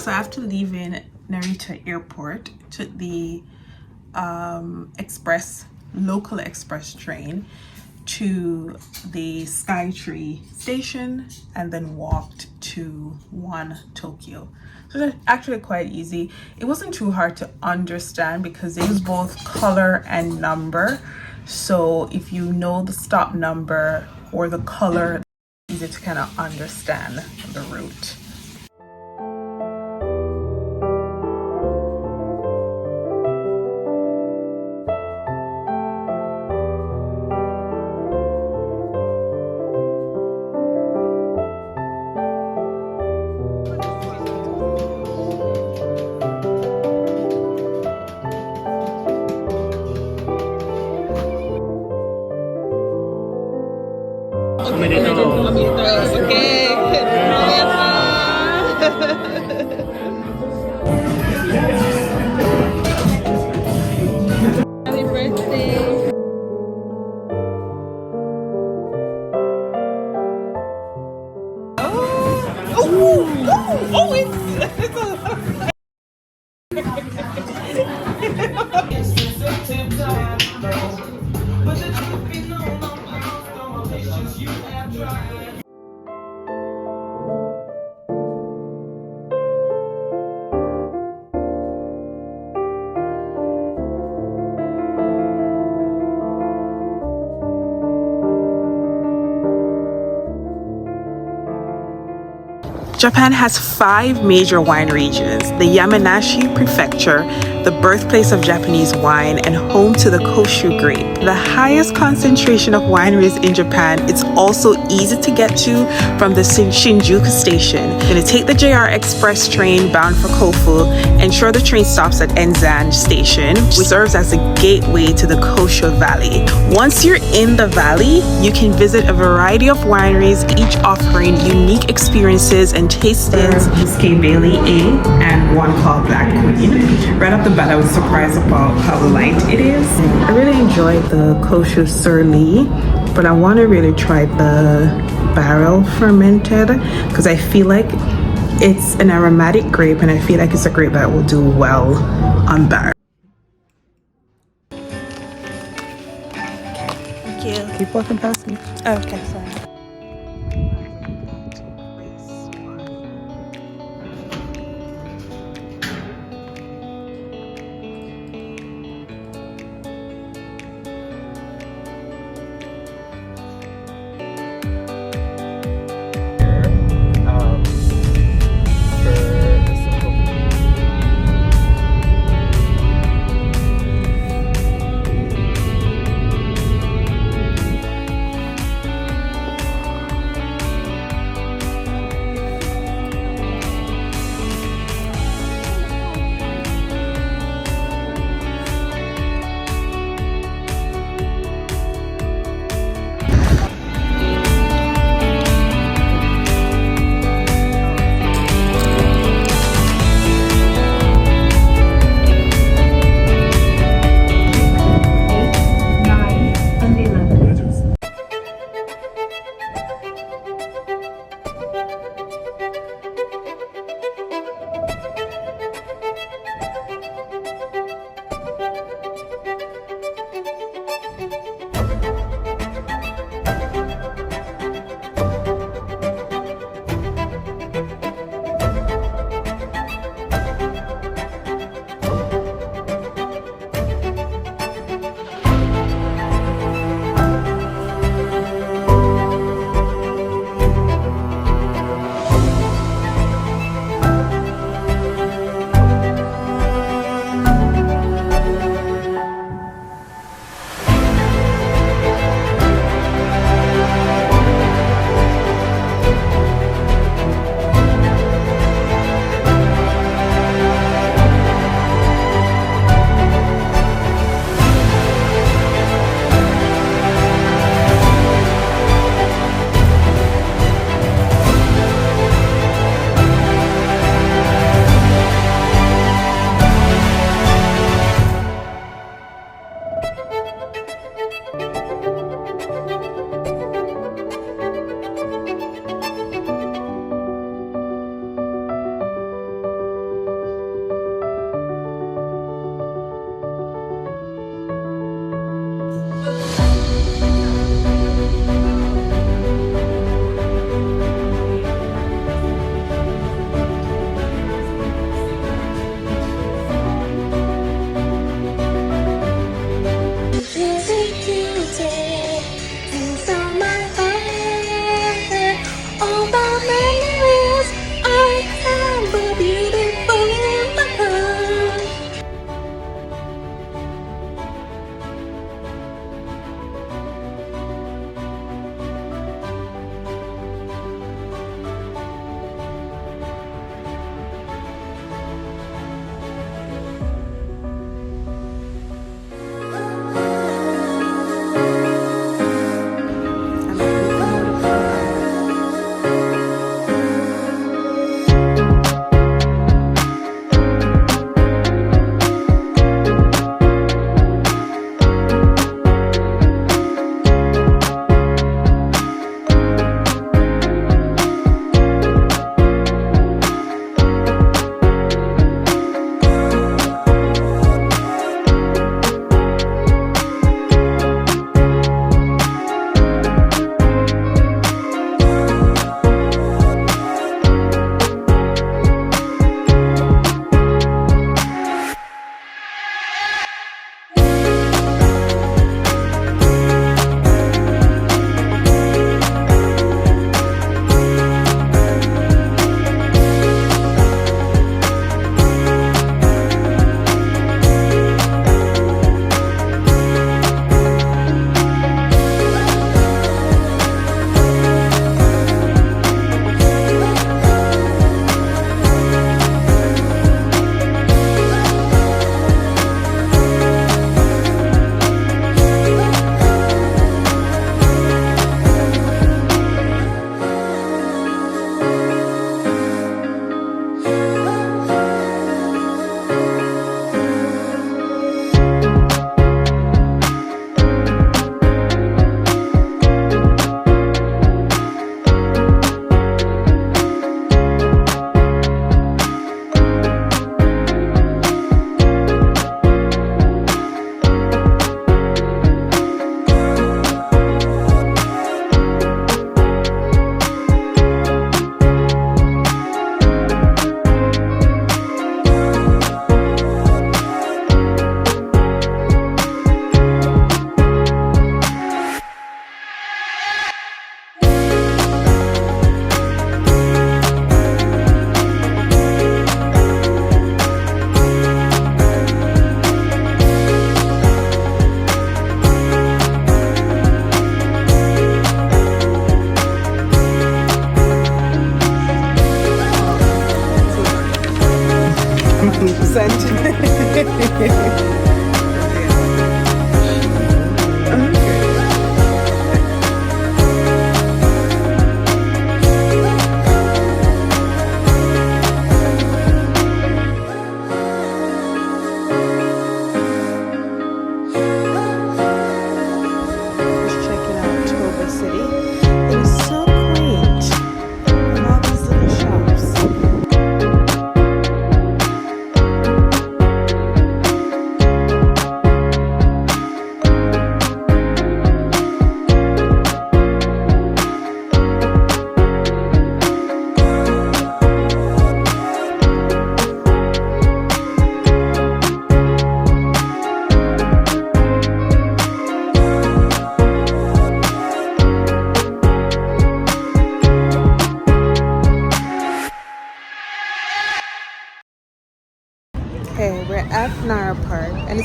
So after leaving Narita Airport, took the local express train to the Skytree station and then walked to One Tokyo. So that's actually quite easy. It wasn't too hard to understand because it was both color and number. So if you know the stop number or the color, it's easy to kind of understand the route. Japan has 5 major wine regions: the Yamanashi Prefecture, the birthplace of Japanese wine and home to the Koshu grape. The highest concentration of wineries in Japan. It's also easy to get to from the Shinjuku station. You're going to take the JR Express train bound for Kofu. Ensure the train stops at Onsen station, which serves as a gateway to the Kosho Valley. Once you're in the valley, you can visit a variety of wineries, each offering unique experiences and tastings. Whiskey Bailey A and one called Black Queen. Right off the bat, I was surprised about how light it is. I really enjoyed the Kosho Surly, but I want to really try the barrel fermented because I feel like it's an aromatic grape and I feel like it's a grape that will do well on barrel. Thank you. Keep walking past me. Oh, okay, sorry.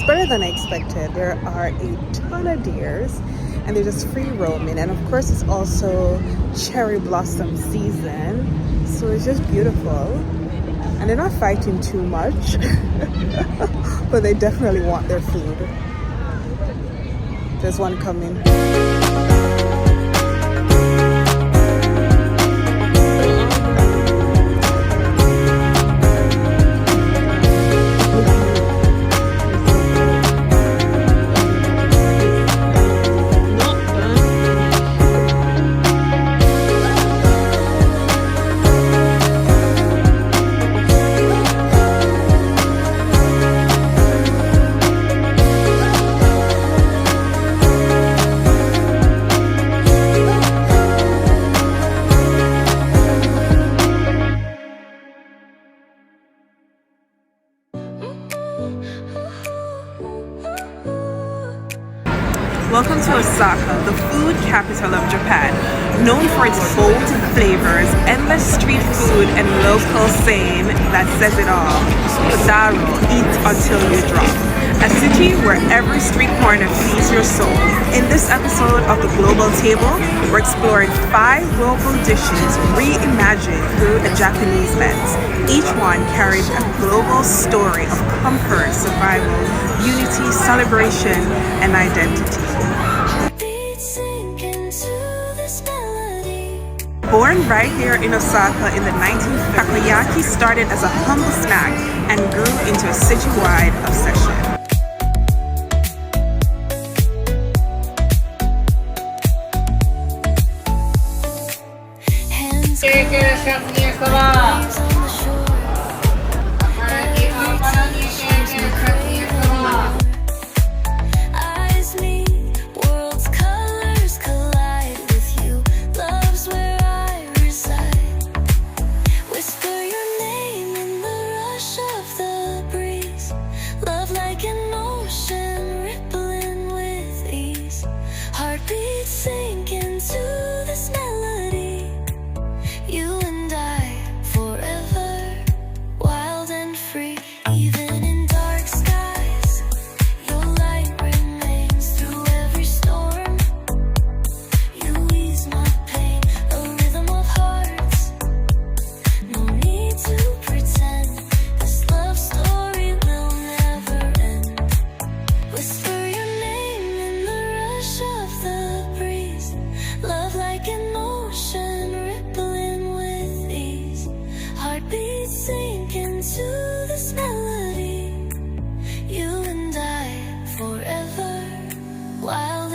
better than I expected. There are a ton of deers and they're just free roaming, and of course it's also cherry blossom season, so it's just beautiful. And they're not fighting too much but they definitely want their food. There's one coming. Welcome to Osaka, the food capital of Japan. Known for its bold flavors, endless street food, and local saying that says it all, Kodaro, eat until you drop. A city where every street corner feeds your soul. In this episode of The Global Table, we're exploring 5 global dishes reimagined through a Japanese lens. Each one carries a global story of comfort, survival, unity, celebration, and identity. Born right here in Osaka in the 1950s, takoyaki started as a humble snack and grew into a citywide obsession. Wow.